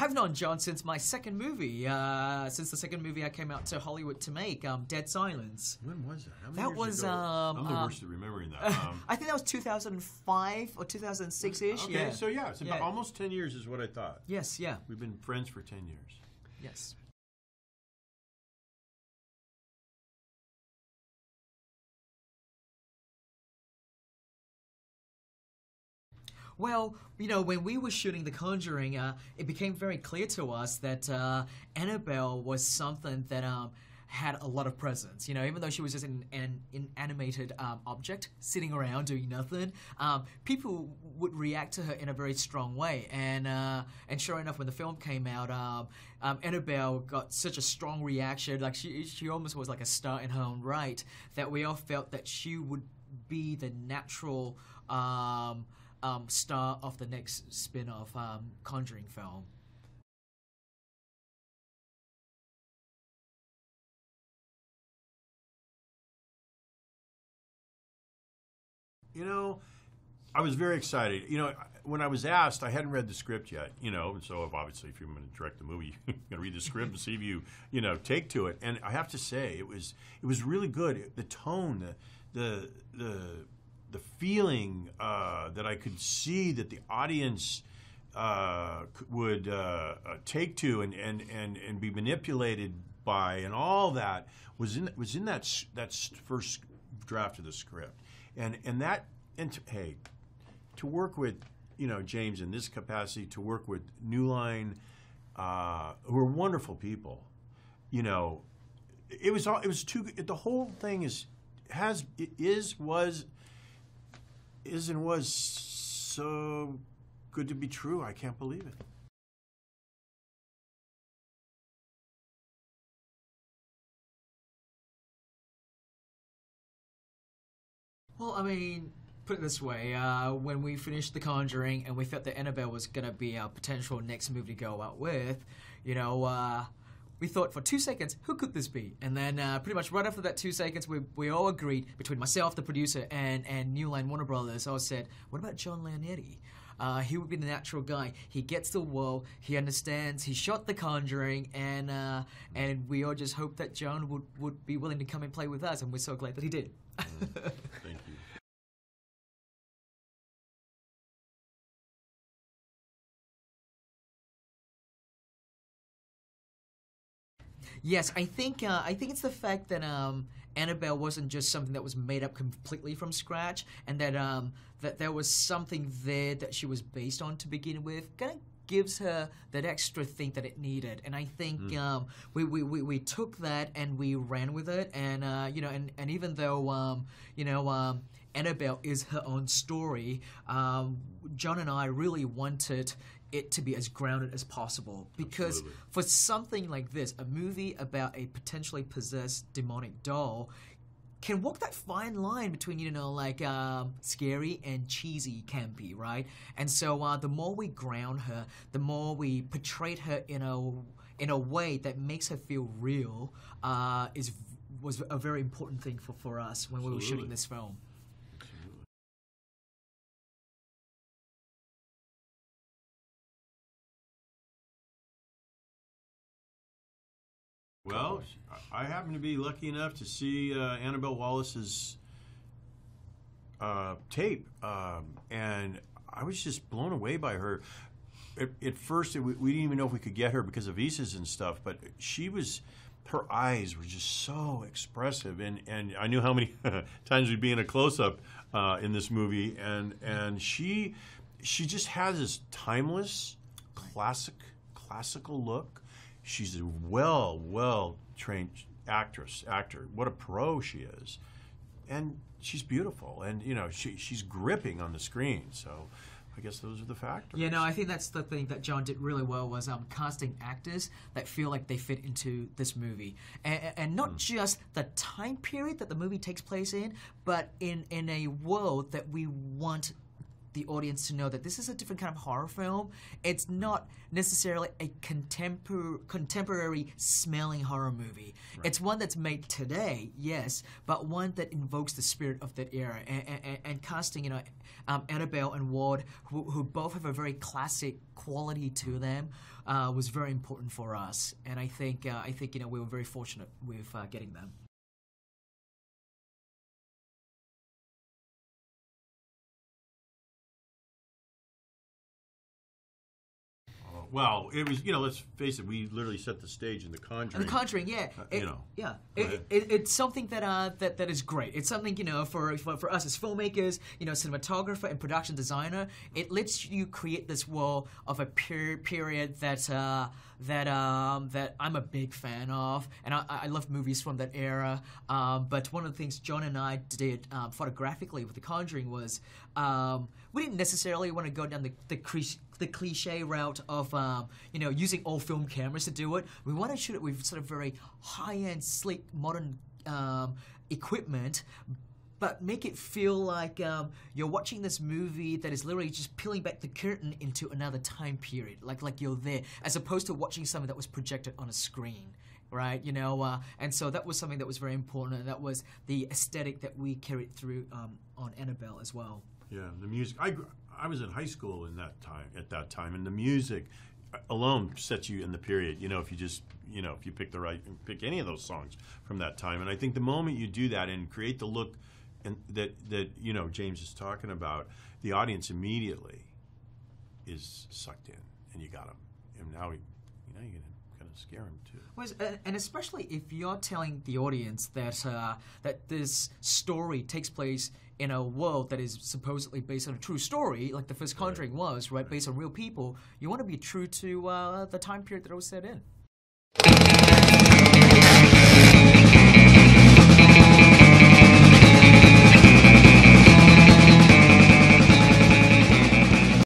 I've known John since my second movie. Since the second movie I came out to Hollywood to make, Dead Silence. When was that? How many That years was ago? I'm the worst at remembering that. I think that was 2005 or 2006-ish. Okay, yeah. so yeah, it's about almost 10 years is what I thought. Yes, yeah. We've been friends for 10 years. Yes. Well, you know, when we were shooting The Conjuring, it became very clear to us that Annabelle was something that had a lot of presence. You know, even though she was just an inanimated object sitting around doing nothing, people would react to her in a very strong way. And sure enough, when the film came out, Annabelle got such a strong reaction. Like she almost was like a star in her own right. That we all felt that she would be the natural star of the next spin-off Conjuring film. You know, I was very excited. You know, when I was asked, I hadn't read the script yet, you know, and so obviously if you're going to direct the movie, you're going to read the script and see if you know, take to it. And I have to say, it was really good. The tone, the feeling that I could see that the audience would take to and be manipulated by, and all that was in that first draft of the script. Hey, to work with, you know, James in this capacity, to work with New Line, who are wonderful people, you know, it was the whole thing was so good to be true. I can't believe it. Well, I mean, put it this way, when we finished The Conjuring and we felt that Annabelle was going to be our potential next movie to go out with, you know, we thought for 2 seconds, who could this be? And then pretty much right after that 2 seconds, we all agreed, between myself, the producer, and New Line Warner Brothers, I said, what about John Leonetti? He would be the natural guy. He gets the world, he understands, he shot The Conjuring, and we all just hoped that John would be willing to come and play with us, and we're so glad that he did. Thank you. Yes, I think it's the fact that Annabelle wasn't just something that was made up completely from scratch, and that that there was something there that she was based on to begin with. Kind of gives her that extra thing that it needed, and I think we took that and we ran with it, and you know, and even though you know, Annabelle is her own story, John and I really wanted it to be as grounded as possible, because Absolutely. For something like this, a movie about a potentially possessed demonic doll can walk that fine line between, you know, like scary and cheesy campy, right? And so the more we ground her, the more we portrayed her in a way that makes her feel real, was a very important thing for us when we were shooting this film. Well, I happen to be lucky enough to see Annabelle Wallis's tape, and I was just blown away by her. At first, we didn't even know if we could get her because of visas and stuff, but her eyes were just so expressive, and I knew how many times we'd be in a close-up in this movie, and she just has this timeless, classical look. She's a well-trained actor. What a pro she is. And she's beautiful. And, you know, she's gripping on the screen. So I guess those are the factors. Yeah, no, I think that's the thing that John did really well, was casting actors that feel like they fit into this movie. And not just the time period that the movie takes place in, but in a world that we want the audience to know that this is a different kind of horror film. It's not necessarily a contemporary smelling horror movie. Right. It's one that's made today, yes, but one that invokes the spirit of that era. And casting, Annabelle and Ward, who both have a very classic quality to them, was very important for us. And I think we were very fortunate with getting them. Well, it was, let's face it, we literally set the stage in The Conjuring. The Conjuring, yeah. It's something that is great. It's something, for us as filmmakers, cinematographer and production designer, it lets you create this world of a period that I'm a big fan of, and I love movies from that era. But one of the things John and I did photographically with The Conjuring was we didn't necessarily want to go down the cliche route of using old film cameras to do it. We want to shoot it with sort of very high-end, sleek, modern equipment, but make it feel like you're watching this movie that is literally just peeling back the curtain into another time period, like you're there, as opposed to watching something that was projected on a screen. Right, and so that was something that was very important, and that was the aesthetic that we carried through on Annabelle as well. Yeah, the music. I was in high school at that time, and the music alone sets you in the period. If you just, if you pick any of those songs from that time, and I think the moment you do that and create the look, and that James is talking about, the audience immediately is sucked in, and you got them, and now you can kind of scare them too. And especially if you're telling the audience that this story takes place in a world that is supposedly based on a true story, like the first Conjuring was, right, based on real people, you want to be true to the time period that it was set in.